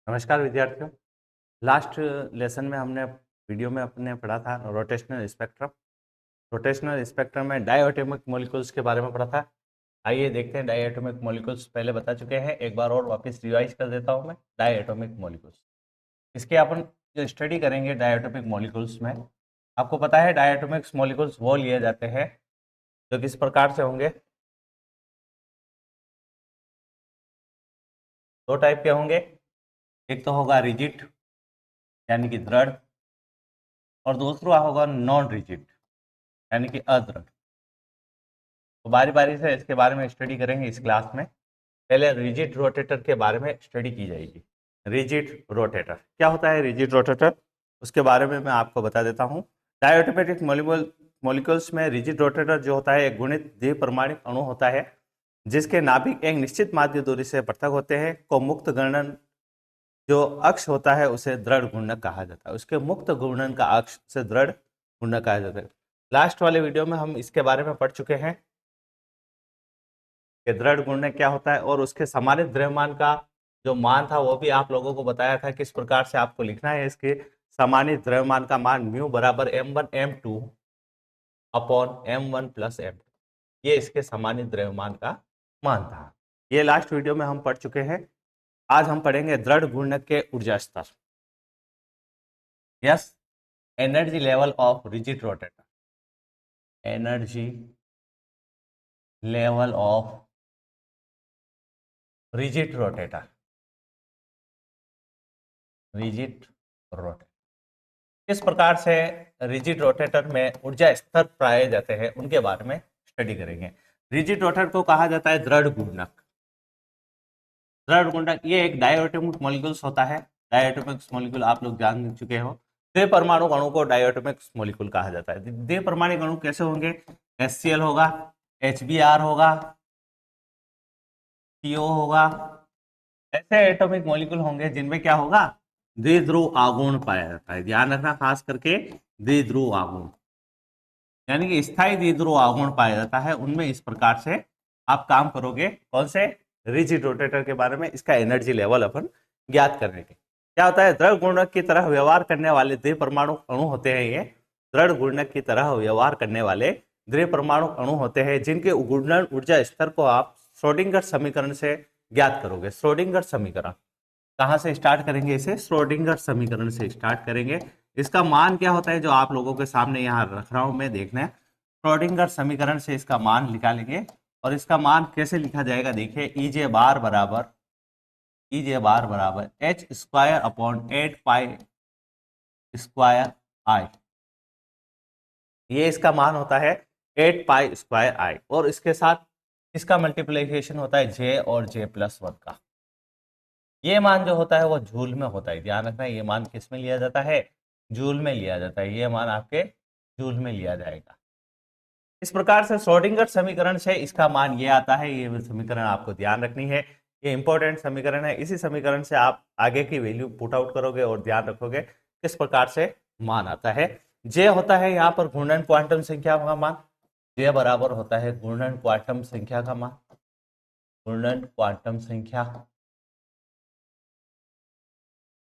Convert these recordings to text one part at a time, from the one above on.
नमस्कार विद्यार्थियों। Last lesson में हमने वीडियो में अपने पढ़ा था रोटेशनल स्पेक्ट्रम। रोटेशनल स्पेक्ट्रम में डायटोमिक मॉलिक्यूल्स के बारे में पढ़ा था। आइए देखते हैं डायटोमिक मॉलिक्यूल्स पहले बता चुके हैं, एक बार और वापस रिवाइज कर देता हूं मैं। डायटोमिक मॉलिक्यूल्स, इसके अपन जो स्टडी करेंगे डायटोमिक मॉलिक्यूल्स में, आपको पता है डायटोमिक मॉलिक्यूल्स वो लिए जाते हैं जो किस प्रकार से होंगे। दो टाइप के होंगे, एक तो होगा रिजिड यानी कि दृढ़, और दूसरा होगा नॉन रिजिड यानी कि अदृढ़। तो बारी बारी से इसके बारे में स्टडी करेंगे इस क्लास में। पहले रिजिड रोटेटर के बारे में स्टडी की जाएगी। रिजिड रोटेटर क्या होता है? रिजिड रोटेटर उसके बारे में मैं आपको बता देता हूँ। डायटोमेटिक मॉलिक्यूल्स में रिजिड रोटेटर जो होता है एक गुणित द्विपरमाणिक अणु होता है जिसके नाभिक एक निश्चित माध्य दूरी से पृथक होते हैं। को मुक्त घूर्णन जो अक्ष होता है उसे दृढ़ घूर्णक कहा जाता है। उसके मुक्त घूर्णन का अक्ष से दृढ़ घूर्णक कहा जाता है। लास्ट वाले वीडियो में हम इसके बारे में पढ़ चुके हैं कि दृढ़ घूर्णक क्या होता है, और उसके समानित द्रव्यमान का जो मान था वो भी आप लोगों को बताया था किस प्रकार से आपको लिखना है। इसके समानित द्रव्यमान का मान म्यू बराबर m1 m2 upon m1 plus m2, ये इसके समानित द्रव्यमान का मान था। ये लास्ट वीडियो में हम पढ़ चुके हैं। आज हम पढ़ेंगे दृढ़ घूर्णक के ऊर्जा स्तर। Yes, energy level of rigid rotator, energy level of rigid rotator, rigid rotator किस प्रकार से रिजिड रोटेटर में ऊर्जा स्तर पाए जाते हैं उनके बारे में स्टडी करेंगे। रिजिड रोटेटर को कहा जाता है दृढ़ घूर्णक। दृढ़ घूर्णक ये एक डायटोमिक मॉलिक्यूल्स होता है। डायटोमिक मॉलिक्यूल आप लोग जान चुके हो। द्विपरमाणु अणु को डायटोमिक मॉलिक्यूल कहा जाता है। द्विपरमाणु अणु कैसे होंगे? HCl होगा, HBr होगा, CO होगा। ऐसे एटॉमिक मॉलिक्यूल होंगे जिनमें क्या होगा? द्विध्रुव आघूर्ण पाया जाता है। ध्यान रखना, खास करके द्विध्रुव आघूर्ण यानी कि स्थायी द्विध्रुव आघूर्ण पाया जाता है। उनमें इस प्रकार से आप काम करोगे। कौन से? रिजिड रोटेटर के बारे में। इसका एनर्जी लेवल अपन ज्ञात करने के क्या होता है? दृढ़ घूर्णक की तरह व्यवहार करने वाले द्विपरमाणु अणु होते हैं। ये दृढ़ घूर्णक की तरह व्यवहार करने वाले द्विपरमाणु अणु होते हैं जिनके घूर्णन ऊर्जा स्तर को आप श्रोडिंगर समीकरण से ज्ञात करोगे। श्रोडिंगर समीकरण कहाँ से स्टार्ट करेंगे? इसे श्रोडिंगर समीकरण से स्टार्ट करेंगे। इसका मान क्या होता है जो आप लोगों के सामने यहाँ रख रहा हूं मैं, देखना है। श्रोडिंगर समीकरण से इसका मान निकालेंगे, और इसका मान कैसे लिखा जाएगा? देखिए, ईजे बार बराबर H square upon 8 pi square I. ये इसका मान होता है 8 पाई स्क्वायर आई, और इसके साथ इसका मल्टीप्लीकेशन होता है जे और जे प्लस 1 का। ये मान जो होता है वो जूल में होता है। ध्यान रखना, ये मान किस में लिया जाता है? जूल में लिया जाता है। ये मान आपके जूल में लिया जाएगा। इस प्रकार से श्रोडिंगर समीकरण से इसका मान ये आता है। ये समीकरण आपको ध्यान रखनी है, ये इंपॉर्टेंट समीकरण है। इसी समीकरण से आप आगे की वैल्यू पुट आउट करोगे और ध्यान रखोगे किस प्रकार से मान आता है। जे होता है यहाँ पर घूर्णन क्वांटम संख्या का मान। जे बराबर होता है घूर्णन क्वांटम संख्या का मान। घूर्णन क्वांटम संख्या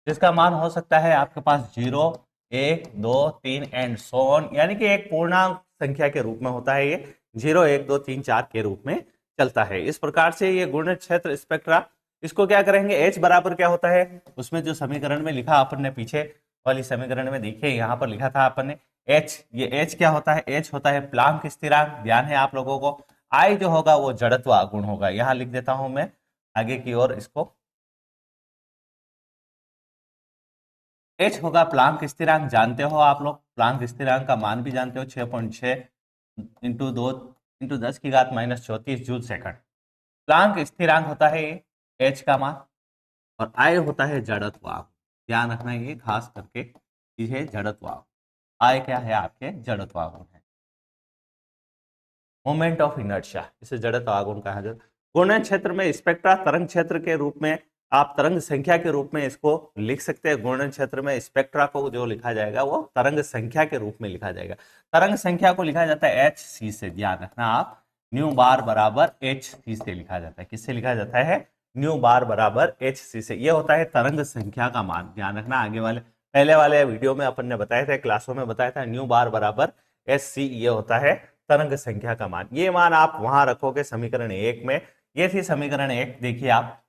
जिसका मान हो सकता है आपके पास 0, 1, 2, 3 एंड सो ऑन, यानी कि एक पूर्णांक संख्या के रूप में होता है। ये 0, 1, 2, 3, 4 के रूप में चलता है। इस प्रकार से ये गुणित क्षेत्र स्पेक्ट्रा, इसको क्या करेंगे? H बराबर क्या होता है? उसमें जो समीकरण में लिखा अपन ने, पीछे वाली समीकरण में देखिए यहाँ पर लिखा था अपन ने H। ये H क्या होता है? H होता है प्लांक स्थिरांक। ध्यान है आप लोगों को। I जो होगा वो जड़त्व आघूर्ण होगा। यहाँ लिख देता हूं मैं आगे की ओर इसको। H होगा प्लांक स्थिरांक। जानते हो आप लोग, प्लांक स्थिरांक का मान भी जानते हो, 6.6 इंटू 2 इंटू 10 की घात -34 जूल सेकंड। प्लांक स्थिरांक होता है ये H का मान, और I होता है जड़त्व आघूर्ण। ध्यान रखना, ये खास करके ये जड़त्व आघूर्ण। I क्या है? आपके जड़त्व आघूर्ण है। मोमेंट ऑफ इनर्शिया, इसे जड़त्व आघूर्ण कहा जाता है। घूर्णन क्षेत्र में स्पेक्ट्रा तरंग क्षेत्र के रूप में, आप तरंग संख्या के रूप में इसको लिख सकते हैं। घूर्णन क्षेत्र में स्पेक्ट्रा को जो लिखा जाएगा वो तरंग संख्या के रूप में लिखा जाएगा। तरंग संख्या को लिखा जाता है hc से। ध्यान रखना आप, न्यू बार बराबर hc से लिखा जाता है। किससे लिखा जाता है? न्यू बार बराबर एच सी से। ये होता है तरंग संख्या का मान, ध्यान रखना। आगे वाले पहले वाले वीडियो में अपन ने बताया था, क्लासों में बताया था, न्यू बार बराबर एच सी, ये होता है तरंग संख्या का मान। ये मान आप वहां रखोगे समीकरण 1 में। ये थी समीकरण 1, देखिए आप,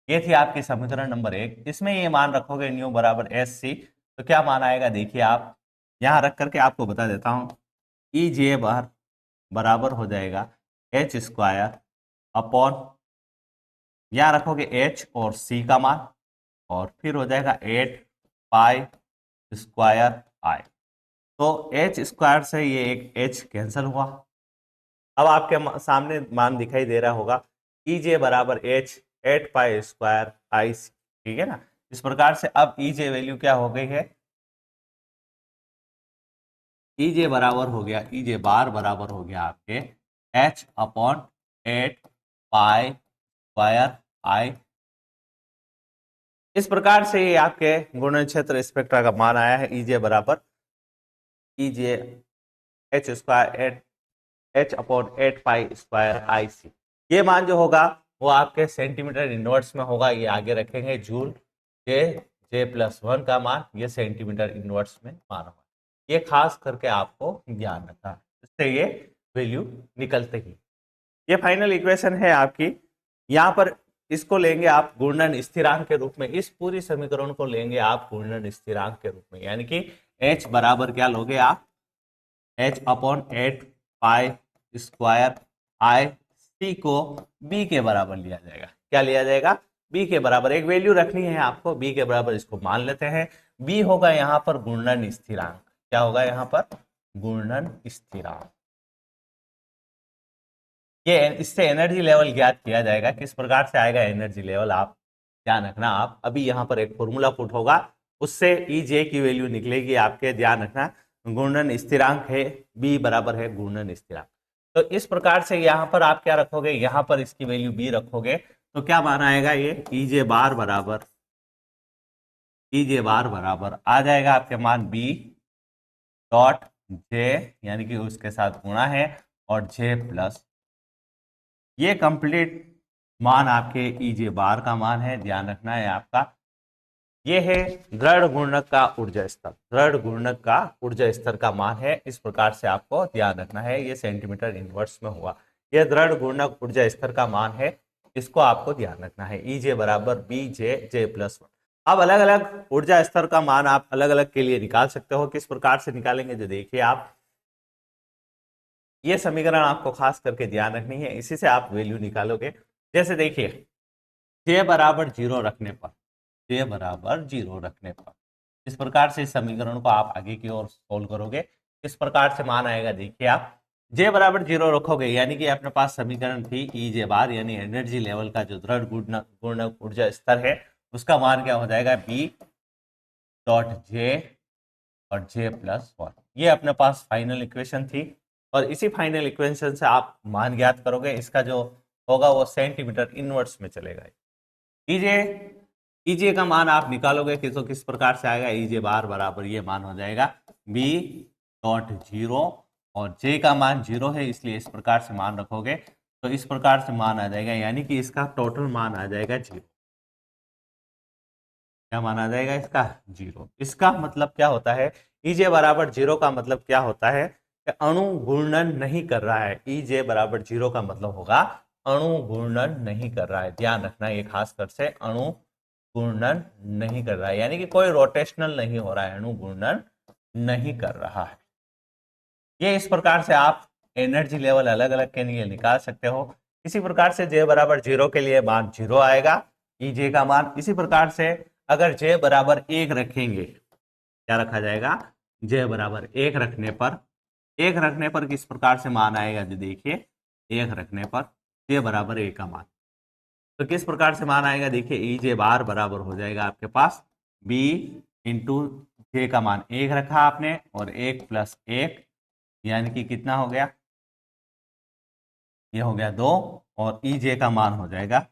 ये थी आपकी समीकरण नंबर 1। इसमें ये मान रखोगे न्यू बराबर एच सी, तो क्या मान आएगा देखिए आप, यहां रख करके आपको बता देता हूं। ई जे बार बराबर हो जाएगा एच स्क्वायर अपॉन, यहां रखोगे एच और सी का मान, और फिर हो जाएगा 8 पाई स्क्वायर आई। तो एच स्क्वायर से ये एक एच कैंसिल हुआ। अब आपके सामने मान दिखाई दे रहा होगा ई जे बराबर एच 8 पाई स्क्वायर आई सी, ठीक है ना। इस प्रकार से अब ई जे वैल्यू क्या हो गई है, ई जे बराबर हो गया, ई जे बार बराबर हो गया आपके एच अपॉन 8 पाई स्क्वायर आई। इस प्रकार से ये आपके गुणन क्षेत्र स्पेक्ट्रा का मान आया है, ई जे बराबर E J H square H upon 8 pi square I C. ये मान जो होगा वो आपके सेंटीमीटर इनवर्स में होगा। ये आगे रखेंगे जूल जे जे प्लस 1 का मान, ये सेंटीमीटर इनवर्स में मान होगा। ये खास करके आपको ध्यान रखना, इससे ये वैल्यू निकलते ही। ये फाइनल इक्वेशन है आपकी। यहाँ पर इसको लेंगे आप घूर्णन स्थिरांक के रूप में, इस पूरी समीकरण को लेंगे आप घूर्णन स्थिरांक के रूप में, यानी कि h बराबर क्या लोगे आप, h upon 8 pi square I सी को b के बराबर लिया जाएगा। क्या लिया जाएगा, b के बराबर। एक वैल्यू रखनी है आपको b के बराबर, इसको मान लेते हैं। b होगा यहाँ पर घूर्णन स्थिरांक। क्या होगा यहाँ पर, घूर्णन स्थिरांक। ये इससे एनर्जी लेवल ज्ञात किया जाएगा। किस प्रकार से आएगा एनर्जी लेवल, आप ध्यान रखना। आप अभी यहाँ पर एक फॉर्मूला पुट होगा, उससे ई जे की वैल्यू निकलेगी आपके, ध्यान रखना। घूर्णन स्थिरांक है, बी बराबर है घूर्णन स्थिरांक। तो इस प्रकार से यहाँ पर आप क्या रखोगे, यहाँ पर इसकी वैल्यू बी रखोगे, तो क्या मान आएगा, ये ई जे बार बराबर, ई जे बार बराबर आ जाएगा आपके मान बी डॉट जे, यानी कि उसके साथ गुणा है, और जे प्लस, ये कंप्लीट मान आपके ई जे बार का मान है, ध्यान रखना है आपका। ये है दृढ़ घूर्णक का ऊर्जा स्तर, दृढ़ घूर्णक का ऊर्जा स्तर का मान है। इस प्रकार से आपको ध्यान रखना है, ये सेंटीमीटर इनवर्स में हुआ। यह दृढ़ घूर्णक ऊर्जा स्तर का मान है, इसको आपको ध्यान रखना है। ई जे बराबर बी जे जे प्लस 1। अब अलग अलग ऊर्जा स्तर का मान आप अलग अलग के लिए निकाल सकते हो। किस प्रकार से निकालेंगे, जो देखिए आप, ये समीकरण आपको खास करके ध्यान रखनी है, इसी से आप वैल्यू निकालोगे। जैसे देखिए, जे बराबर 0 रखने पर, जे बराबर 0 रखने पर, इस प्रकार से इस समीकरण को आप आगे की ओर सोल्व करोगे। इस प्रकार से मान आएगा, देखिए आप जे बराबर 0 रखोगे, यानी कि अपने पास समीकरण थी ई जे बार, यानी एनर्जी लेवल का जो दृढ़ घूर्णक ऊर्जा स्तर है, उसका मान क्या हो जाएगा, बी डॉट जे और जे प्लस 1। ये अपने पास फाइनल इक्वेशन थी, और इसी फाइनल इक्वेशन से आप मान ज्ञात करोगे। इसका जो होगा वो सेंटीमीटर इनवर्स में चलेगा। ईजे ईजे का मान आप निकालोगे कि तो किस प्रकार से आएगा, ईजे बार बराबर ये मान हो जाएगा बी डॉट 0, और जे का मान 0 है, इसलिए इस प्रकार से मान रखोगे तो इस प्रकार से मान आ जाएगा, यानी कि इसका टोटल मान आ जाएगा 0। क्या मान आ जाएगा इसका, 0। इसका मतलब क्या होता है, ईजे बराबर 0 का मतलब क्या होता है कि अणु घूर्णन नहीं कर रहा है। ईजे बराबर 0 का मतलब होगा अणु घूर्णन नहीं कर रहा है। ध्यान रखना, ये खासकर से अणु घूर्णन नहीं कर रहा है, यानी कि कोई रोटेशनल नहीं हो रहा है, अणु घूर्णन नहीं कर रहा है। ये इस प्रकार से आप एनर्जी लेवल अलग अलग के लिए निकाल सकते हो। इसी प्रकार से जे बराबर 0 के लिए मान 0 आएगा, ई जे का मान। इसी प्रकार से अगर जे बराबर 1 रखेंगे, क्या रखा जाएगा, जे बराबर 1 रखने पर, 1 रखने पर किस प्रकार से मान आएगा, जो देखिए 1 रखने पर जे बराबर 1 का मान, तो किस प्रकार से मान आएगा, देखिए ई जे बार बराबर हो जाएगा आपके पास बी इंटू जे का मान 1 रखा आपने, और 1 प्लस 1, यानी कि कितना हो गया, ये हो गया 2, और ई जे का मान हो जाएगा,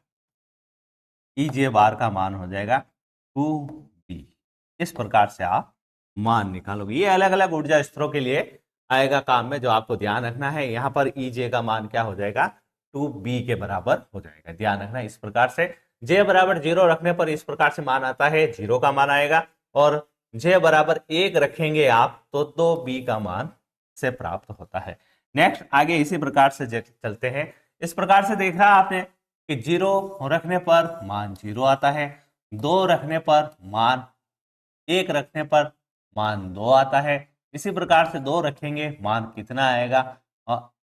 ई जे बार का मान हो जाएगा 2b। इस प्रकार से आप मान निकालोगे। ये अलग अलग ऊर्जा स्तरों के लिए आएगा काम में, जो आपको ध्यान रखना है। यहाँ पर ई जे का मान क्या हो जाएगा, 2b के बराबर हो जाएगा। ध्यान रखना, इस प्रकार से j बराबर 0 रखने पर इस प्रकार से मान आता है, 0 का मान आएगा, और j बराबर 1 रखेंगे आप तो 2b का मान से प्राप्त होता है। नेक्स्ट आगे इसी प्रकार से चलते हैं। इस प्रकार से देख रहा आपने कि 0 रखने पर मान 0 आता है, 2 रखने पर मान, 1 रखने पर मान 2 आता है। इसी प्रकार से 2 रखेंगे मान कितना आएगा,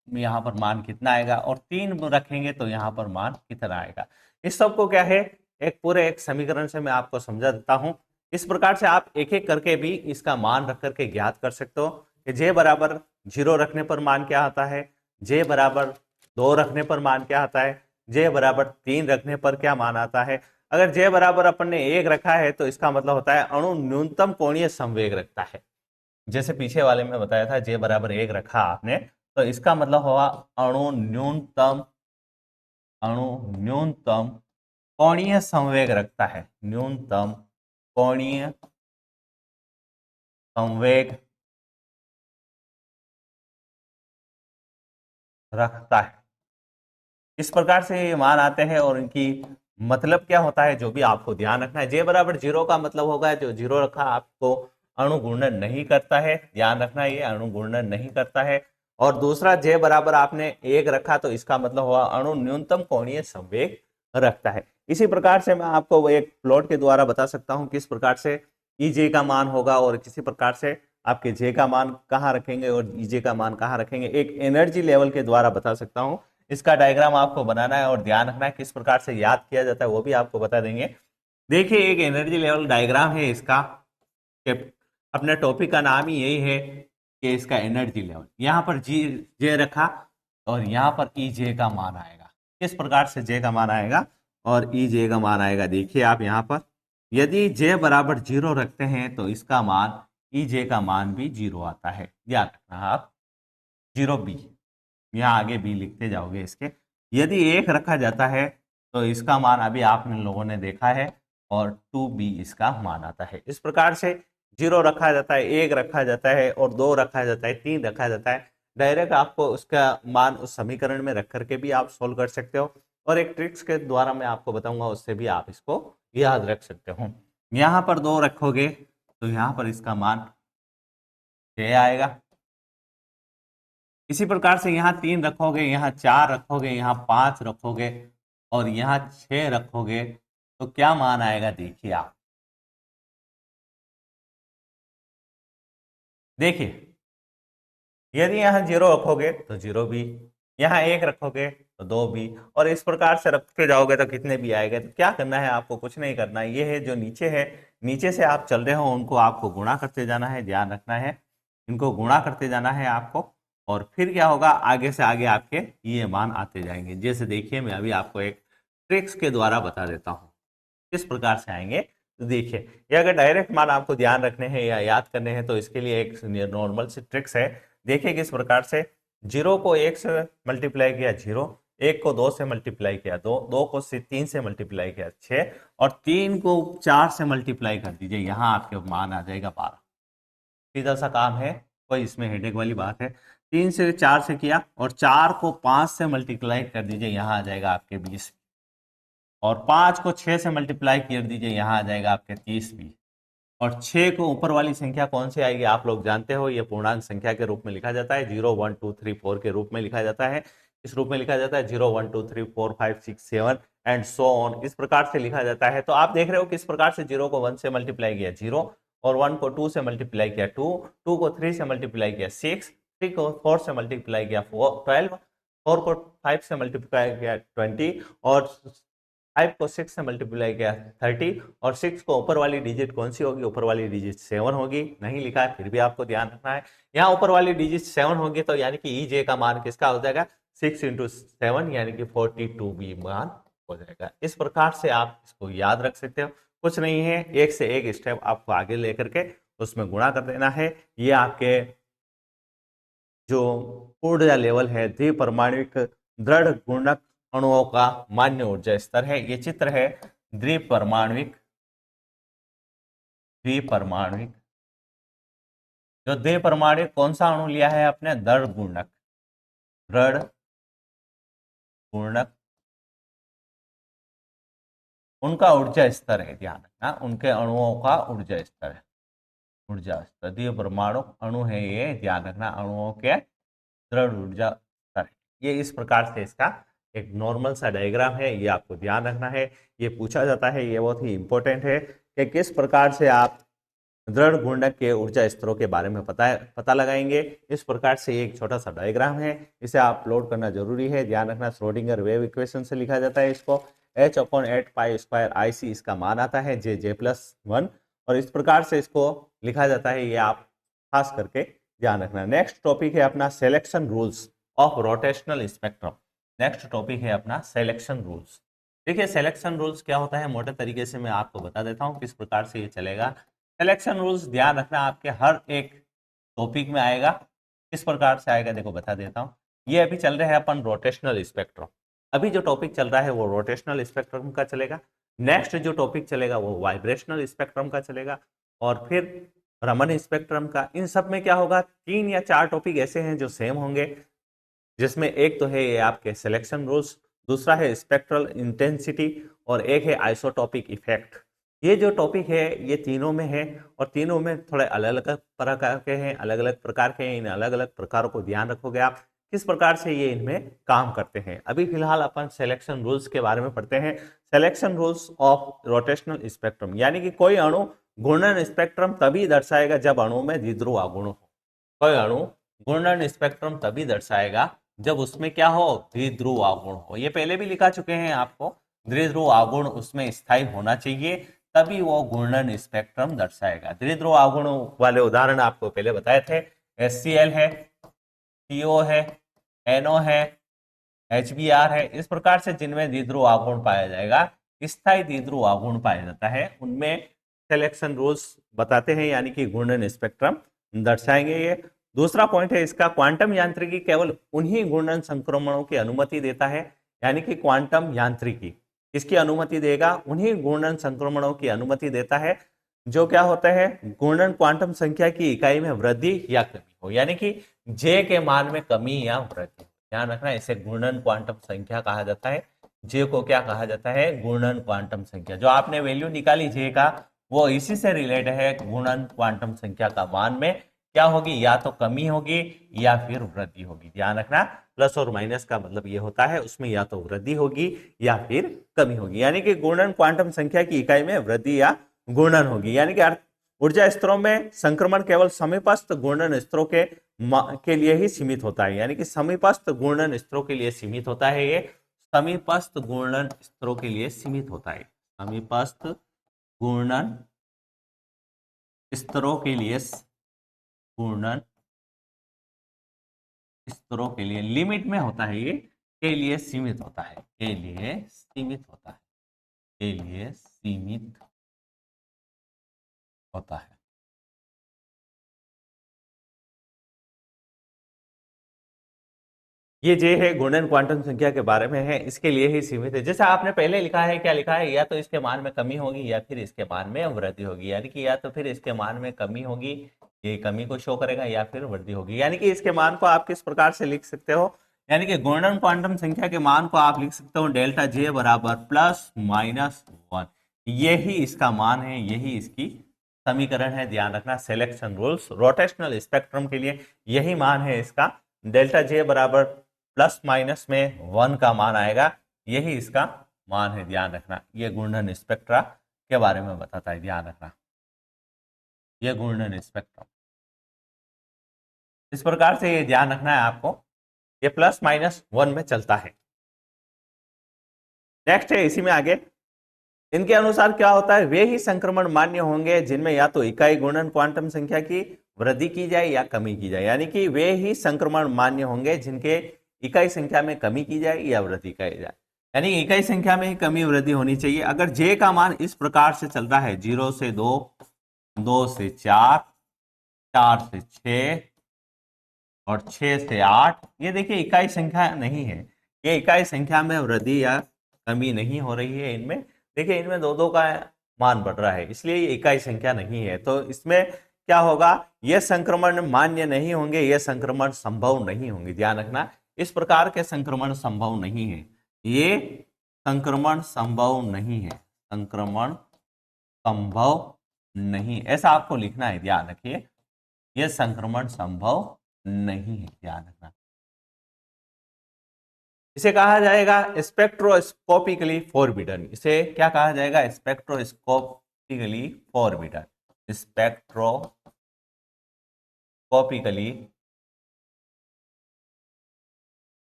यहाँ पर मान कितना आएगा, और 3 रखेंगे तो यहाँ पर मान कितना आएगा। इस सब को क्या है, एक पूरे एक समीकरण से मैं आपको समझा देता हूं। इस प्रकार से आप एक एक करके भी इसका मान रख करके ज्ञात कर सकते हो कि j बराबर 0 रखने पर मान क्या आता है, j बराबर 2 रखने पर मान क्या आता है, j बराबर 3 रखने पर क्या मान आता है। अगर j बराबर अपन ने 1 रखा है तो इसका मतलब होता है अणु न्यूनतम कोणीय संवेग रखता है। जैसे पीछे वाले में बताया था j बराबर 1 रखा आपने, तो इसका मतलब होगा अणु न्यूनतम कोणीय संवेग रखता है, न्यूनतम कोणीय संवेग रखता है। इस प्रकार से ये मान आते हैं और इनकी मतलब क्या होता है जो भी आपको ध्यान रखना है। j बराबर 0 का मतलब होगा जो 0 रखा आपको अणु घूर्णन नहीं करता है, ध्यान रखना ये अणु घूर्णन नहीं करता है। और दूसरा j बराबर आपने 1 रखा तो इसका मतलब हुआ अणु न्यूनतम कोणीय संवेग रखता है। इसी प्रकार से मैं आपको एक प्लॉट के द्वारा बता सकता हूं किस प्रकार से EJ का मान होगा और किसी प्रकार से आपके J का मान कहाँ रखेंगे और EJ का मान कहाँ रखेंगे, एक एनर्जी लेवल के द्वारा बता सकता हूं। इसका डायग्राम आपको बनाना है और ध्यान रखना है किस प्रकार से याद किया जाता है वो भी आपको बता देंगे। देखिए एक एनर्जी लेवल डायग्राम है इसका, अपने टॉपिक का नाम ही यही है कि इसका एनर्जी लेवल, यहाँ पर जे रखा और यहाँ पर EJ का मान आएगा। किस प्रकार से J का मान आएगा और EJ का मान आएगा, देखिए आप यहाँ पर यदि J बराबर 0 रखते हैं तो इसका मान EJ का मान भी 0 आता है। याद रखना आप 0B, यहाँ आगे भी लिखते जाओगे इसके। यदि 1 रखा जाता है तो इसका मान अभी आप लोगों ने देखा है और 2B इसका मान आता है। इस प्रकार से 0 रखा जाता है, 1 रखा जाता है और 2 रखा जाता है, 3 रखा जाता है। डायरेक्ट आपको उसका मान उस समीकरण में रख करके भी आप सोल्व कर सकते हो और एक ट्रिक्स के द्वारा मैं आपको बताऊंगा उससे भी आप इसको याद रख सकते हो। यहाँ पर 2 रखोगे तो यहाँ पर इसका मान 6 आएगा। इसी प्रकार से यहाँ 3 रखोगे, यहाँ 4 रखोगे, यहाँ 5 रखोगे और यहाँ 6 रखोगे तो क्या मान आएगा, देखिए आप देखिए यदि यहाँ 0 रखोगे तो 0 भी, यहाँ 1 रखोगे तो 2 भी, और इस प्रकार से रखते जाओगे तो कितने भी आएगा। तो क्या करना है आपको, कुछ नहीं करना है, ये है जो नीचे है, नीचे से आप चल रहे हो उनको आपको गुणा करते जाना है, ध्यान रखना है इनको गुणा करते जाना है आपको, और फिर क्या होगा आगे से आगे आपके ये मान आते जाएंगे। जैसे देखिए मैं अभी आपको एक ट्रिक्स के द्वारा बता देता हूँ किस प्रकार से आएंगे। तो देखिए ये अगर डायरेक्ट मान आपको ध्यान रखने हैं या याद करने हैं तो इसके लिए एक नॉर्मल सी ट्रिक्स है। देखिए किस प्रकार से 0 को 1 से मल्टीप्लाई किया 0, 1 को 2 से मल्टीप्लाई किया 2, 2 को 3 से मल्टीप्लाई किया 6 और 3 को 4 से मल्टीप्लाई कर दीजिए, यहाँ आपके मान आ जाएगा 12। सीधा सा काम है, कोई इसमें हेडेक वाली बात है। 3 से 4 से किया और 4 को 5 से मल्टीप्लाई कर दीजिए, यहाँ आ जाएगा आपके 20, और 5 को 6 से मल्टीप्लाई कर दीजिए, यहाँ आ जाएगा आपके 30 भी, और 6 को ऊपर वाली संख्या कौन सी आएगी आप लोग जानते हो, ये पूर्णांक संख्या के रूप में लिखा जाता है, 0 1 2 3 4 के रूप में लिखा जाता है। इस रूप में लिखा जाता है 0 1 2 3 4 5 6 7 एंड सो ऑन, इस प्रकार से लिखा जाता है। तो आप देख रहे हो किस प्रकार से 0 को 1 से मल्टीप्लाई किया 0, और 1 को 2 से मल्टीप्लाई किया 2, 2 को 3 से मल्टीप्लाई किया 6, 3 को 4 से मल्टीप्लाई किया 12, 4 को 5 से मल्टीप्लाई किया 20, और 5 को 6 से मल्टीप्लाई किया 30, और 6 को ऊपर वाली डिजिट कौन सी होगी, ऊपर वाली डिजिट 7 होगी, नहीं लिखा है फिर भी आपको ध्यान रखना है। यहाँ ऊपर वाली डिजिट 7 होगी तो यानी कि EJ का मान किसका हो जाएगा, 6 × 7 यानी कि 42B मान हो जाएगा। इस प्रकार से आप इसको याद रख सकते हो, कुछ नहीं है, एक से एक स्टेप आपको आगे लेकर के उसमें गुणा कर देना है। ये आपके जो ऊर्जा लेवल है द्विपरमाणुक दृढ़ गुणक अणुओं का मान्य ऊर्जा स्तर है। ये चित्र है द्विपरमाणुक जो द्विपरमाणुक कौन सा अणु लिया है आपने, दृढ़ गुणक उनका ऊर्जा स्तर है, ध्यान रखना, उनके अणुओं का ऊर्जा स्तर है, ऊर्जा स्तर द्विपरमाणु अणु है ये, ध्यान रखना, अणुओं के दृढ़ ऊर्जा स्तर है। ये इस प्रकार से इसका एक नॉर्मल सा डायग्राम है, ये आपको ध्यान रखना है, ये पूछा जाता है, ये बहुत ही इंपॉर्टेंट है कि किस प्रकार से आप दृढ़ गुणक के ऊर्जा स्तरों के बारे में पता लगाएंगे। इस प्रकार से एक छोटा सा डायग्राम है, इसे आप अपलोड करना जरूरी है, ध्यान रखना। श्रोडिंगर वेव इक्वेशन से लिखा जाता है इसको, H/8π² इसका मान आता है, J+1, और इस प्रकार से इसको लिखा जाता है, ये आप खास करके ध्यान रखना। नेक्स्ट टॉपिक है अपना selection rules of rotational spectrum. Next topic है अपना सिलेक्शन रूल्स। देखिए सिलेक्शन रूल्स क्या होता है, मोटे तरीके से मैं आपको बता देता हूँ किस प्रकार से ये चलेगा। सिलेक्शन रूल्स ध्यान रखना आपके हर एक टॉपिक में आएगा, किस प्रकार से आएगा देखो बता देता हूँ। ये अभी चल रहे हैं अपन रोटेशनल स्पेक्ट्रम, अभी जो टॉपिक चल रहा है वो रोटेशनल स्पेक्ट्रम का चलेगा। नेक्स्ट जो टॉपिक चलेगा वो वाइब्रेशनल स्पेक्ट्रम का चलेगा, और फिर रमन स्पेक्ट्रम का। इन सब में क्या होगा, 3 या 4 टॉपिक ऐसे हैं जो सेम होंगे, जिसमें एक तो है ये आपके सिलेक्शन रूल्स, दूसरा है स्पेक्ट्रल इंटेंसिटी, और एक है आइसोटोपिक इफेक्ट। ये जो टॉपिक है ये तीनों में है, और तीनों में थोड़े अलग अलग प्रकार के हैं, अलग अलग प्रकार के हैं। इन अलग अलग प्रकारों को ध्यान रखोगे आप, किस प्रकार से ये इनमें काम करते हैं। अभी फिलहाल अपन सिलेक्शन रूल्स के बारे में पढ़ते हैं। Selection rules of rotational spectrum, यानी कि कोई अणु घूर्णन स्पेक्ट्रम तभी दर्शाएगा जब अणु में द्विध्रुव आघूर्ण हो। कोई अणु घूर्णन स्पेक्ट्रम तभी दर्शाएगा जब उसमें क्या हो, द्विध्रुव आघूर्ण हो। ये पहले भी लिखा चुके हैं आपको, द्विध्रुव आघूर्ण उसमें स्थायी होना चाहिए, तभी वो घूर्णन स्पेक्ट्रम दर्शाएगा। द्विध्रुव आघूर्ण वाले उदाहरण आपको पहले बताए थे, HCl है, CO है, NO है, HBr है। इस प्रकार से जिनमें द्विध्रुव आघूर्ण पाया जाएगा, स्थायी द्विध्रुव आघूर्ण पाया जाता है, उनमें सिलेक्शन रूल्स बताते हैं, यानी कि घूर्णन स्पेक्ट्रम दर्शाएंगे। ये दूसरा पॉइंट है इसका, क्वांटम यांत्रिकी केवल उन्हीं घूर्णन संक्रमणों की अनुमति देता है, यानी कि क्वांटम यांत्रिकी इसकी अनुमति देगा, उन्हीं घूर्णन संक्रमणों की अनुमति देता है जो क्या होता है, घूर्णन क्वांटम संख्या की इकाई में वृद्धि या कमी हो, यानी कि J के मान में कमी या वृद्धि। ध्यान रखना, इसे घूर्णन क्वांटम संख्या कहा जाता है। J को क्या कहा जाता है, घूर्णन क्वांटम संख्या। जो आपने वैल्यू निकाली J का, वो इसी से रिलेट है, घूर्णन क्वांटम संख्या का मान में क्या होगी, या तो कमी होगी या फिर वृद्धि होगी। ध्यान रखना, प्लस और माइनस का मतलब ये होता है, उसमें या तो वृद्धि होगी या फिर कमी होगी, यानी कि घूर्णन क्वांटम संख्या की इकाई में वृद्धि या घूर्णन होगी। यानी कि ऊर्जा स्तरों में संक्रमण केवल समीपस्थ घूर्णन स्तरों के लिए ही सीमित होता है, यानी कि समीपस्थ घूर्णन स्तरों के लिए सीमित होता है। ये समीपस्थ घूर्णन स्तरों के लिए सीमित होता है, समीपस्थ घूर्णन स्तरों के लिए, घूर्णन स्तरों के लिए लिमिट में होता है, ये के लिए सीमित होता है, के लिए सीमित होता है, के लिए सीमित होता है। ये जे है घूर्णन क्वांटम संख्या के बारे में है, इसके लिए ही सीमित है। जैसे आपने पहले लिखा है, क्या लिखा है, या तो इसके मान में कमी होगी या फिर इसके मान में वृद्धि होगी, यानी कि या तो फिर इसके मान में कमी होगी, ये कमी को शो करेगा, या फिर वृद्धि होगी। यानी कि इसके मान को आप किस प्रकार से लिख सकते हो, यानी कि घूर्णन क्वांटम संख्या के मान को आप लिख सकते हो डेल्टा J बराबर +-1। यही इसका मान है, यही इसकी समीकरण है। ध्यान रखना, सिलेक्शन रूल्स रोटेशनल स्पेक्ट्रम के लिए यही मान है इसका, डेल्टा J बराबर +-1 का मान आएगा, यही इसका मान है। ध्यान रखना, ये घूर्णन स्पेक्ट्रा के बारे में बताता है। ध्यान रखना, ये घूर्णन स्पेक्ट्रम इस प्रकार से, ये ध्यान रखना है आपको, ये +-1 में चलता है। नेक्स्ट है इसी में आगे, इनके अनुसार क्या होता है, वे ही संक्रमण मान्य होंगे जिनमें या तो इकाई घूर्णन क्वांटम संख्या की वृद्धि की जाए या कमी की जाए, यानी कि वे ही संक्रमण मान्य होंगे जिनके इकाई संख्या में कमी की जाए या वृद्धि की जाए, यानी इकाई संख्या में ही कमी वृद्धि होनी चाहिए। अगर J का मान इस प्रकार से चलता है 0 से 2, 2 से 4, 4 से 6 और 6 से 8, ये देखिए इकाई संख्या नहीं है, ये इकाई संख्या में वृद्धि या कमी नहीं हो रही है। इनमें देखिए, इनमें 2-2 का मान बढ़ रहा है, इसलिए ये इकाई संख्या नहीं है। तो इसमें क्या होगा, ये संक्रमण मान्य नहीं होंगे, ये संक्रमण संभव नहीं होंगे। ध्यान रखना, इस प्रकार के संक्रमण संभव नहीं है। ये संक्रमण संभव नहीं है, संक्रमण संभव नहीं, ऐसा आपको लिखना है, ध्यान रखिए, यह संक्रमण संभव नहीं है, ध्यान रखना। इसे कहा जाएगा स्पेक्ट्रोस्कोपिकली फॉरबिडन, इसे क्या कहा जाएगा, स्पेक्ट्रोस्कोपिकली फॉरबिडन, स्पेक्ट्रोस्कोपिकली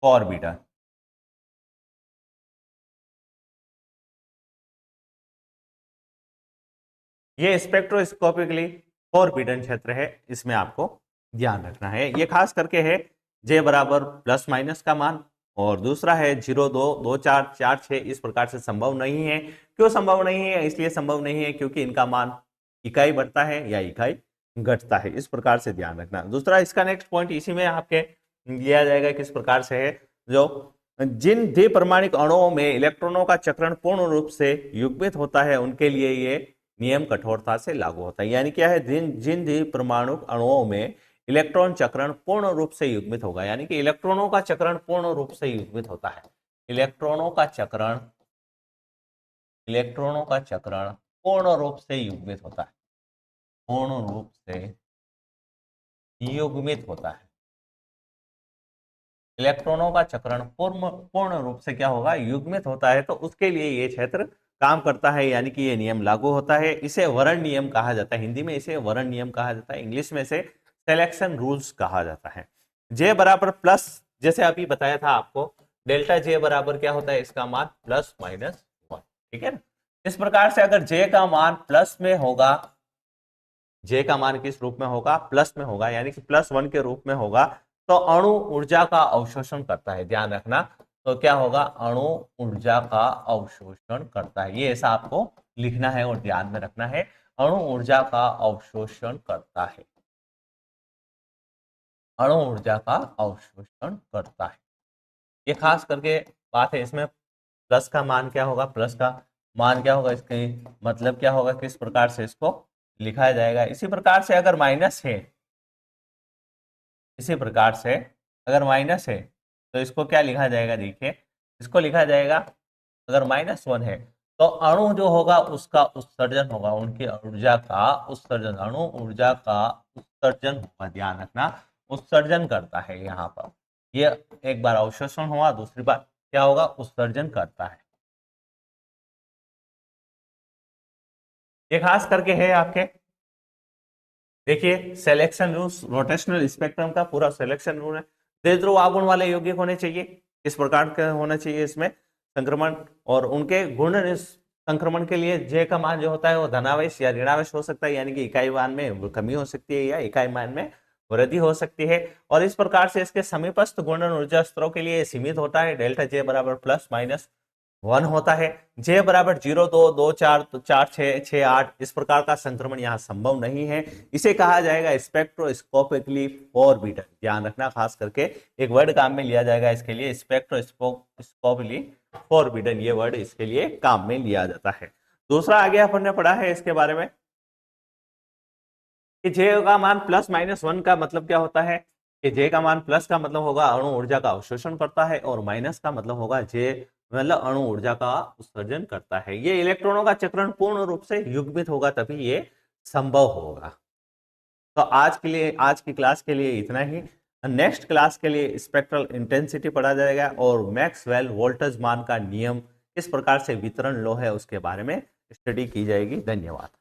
फॉरबिडन। ये स्पेक्ट्रोस्कोपिकली फॉरबिडन क्षेत्र है, इसमें आपको ध्यान रखना है। ये खास करके है जे बराबर प्लस माइनस का मान, और दूसरा है 0, 2, 2, 4, 4, 6 इस प्रकार से संभव नहीं है। क्यों संभव नहीं है, इसलिए संभव नहीं है क्योंकि इनका मान इकाई बढ़ता है या इकाई घटता है, इस प्रकार से ध्यान रखना। दूसरा इसका नेक्स्ट पॉइंट इसी में आपके लिया जाएगा, किस प्रकार से है, जो जिन द्विपरमाणिक अणुओं में इलेक्ट्रॉनों का चक्रण पूर्ण रूप से युग्मित होता है उनके लिए ये नियम कठोरता से लागू होता है। यानी क्या है, जिन द्विपरमाणु अणुओं में इलेक्ट्रॉन चक्रण पूर्ण रूप से युग्मित होगा, यानी कि इलेक्ट्रॉनों का चक्रण पूर्ण रूप से युग्मित होता है, इलेक्ट्रॉनों का चक्रण पूर्ण रूप से युग्मित होता है, पूर्ण रूप से युग्मित होता है, इलेक्ट्रॉनों का चक्रण पूर्ण रूप से क्या होगा, युग्मित होता है, तो उसके लिए ये क्षेत्र काम करता है, यानी कि ये नियम लागू होता है। इसे वरण नियम कहा जाता है, हिंदी में इसे वरण नियम कहा जाता है, इंग्लिश में इसे सिलेक्शन रूल्स कहा जाता है। जे बराबर प्लस, जैसे अभी बताया था आपको, डेल्टा जे बराबर क्या होता है, इसका मान प्लस माइनस 1, ठीक है ना। इस प्रकार से अगर जे का मान प्लस में होगा, जे का मान किस रूप में होगा, प्लस में होगा, यानी कि +1 के रूप में होगा, तो अणु ऊर्जा का अवशोषण करता है, ध्यान रखना। तो क्या होगा, अणु ऊर्जा का अवशोषण करता है, ये ऐसा आपको लिखना है और ध्यान में रखना है, अणु ऊर्जा का अवशोषण करता है, अणु ऊर्जा का अवशोषण करता है। ये खास करके बात है, इसमें प्लस का मान क्या होगा, प्लस का मान क्या होगा, इसके मतलब क्या होगा, किस प्रकार से इसको लिखा जाएगा। इसी प्रकार से अगर माइनस है, इसी प्रकार से अगर माइनस है तो इसको क्या लिखा जाएगा, देखिए इसको लिखा जाएगा, अगर -1 है तो अणु जो होगा उसका उत्सर्जन होगा, उनकी ऊर्जा का उत्सर्जन, अणु ऊर्जा का उत्सर्जन होगा, ध्यान रखना, उत्सर्जन करता है। यहाँ पर ये एक बार अवशोषण हुआ, दूसरी बार क्या होगा, उत्सर्जन करता है। ये खास करके है आपके, देखिए सिलेक्शन रूल, रोटेशनल स्पेक्ट्रम का पूरा सिलेक्शन रूल है। द्विध्रुव आघूर्ण वाले यौगिक होने चाहिए, इस प्रकार का होना चाहिए इसमें संक्रमण, और उनके गुण संक्रमण के लिए जे का मान जो होता है वो धनावेश या ऋणावेश हो सकता है, यानी कि इकाई मान में कमी हो सकती है या इकाई मान में वृद्धि हो सकती है। और इस प्रकार से इसके समीपस्थ गुणन ऊर्जा स्तरों के लिए सीमित होता है, डेल्टा जे बराबर +-1 होता है। जे बराबर 0, 2, 2, 4, 4, 6, 6, 8 इस प्रकार का संक्रमण यहाँ संभव नहीं है, इसे कहा जाएगा स्पेक्ट्रोस्कोपिकली फॉरबिडन, ध्यान रखना, खास करके एक वर्ड काम में लिया जाएगा इसके लिए, स्पेक्ट्रोस्कोपिकली फॉरबिडन, ये वर्ड इसके लिए काम में लिया जाता है। दूसरा आगे अपन ने पढ़ा है इसके बारे में कि जे का मान +-1 का मतलब क्या होता है, कि जे का मान प्लस का मतलब होगा अणु ऊर्जा का अवशोषण करता है, और माइनस का मतलब होगा जे मतलब अणु ऊर्जा का उत्सर्जन करता है। ये इलेक्ट्रॉनों का चक्रण पूर्ण रूप से युग्मित होगा तभी ये संभव होगा। तो आज के लिए, आज की क्लास के लिए इतना ही। नेक्स्ट क्लास के लिए स्पेक्ट्रल इंटेंसिटी पढ़ा जाएगा और मैक्सवेल वोल्टेज मान का नियम किस प्रकार से वितरण लो है उसके बारे में स्टडी की जाएगी। धन्यवाद।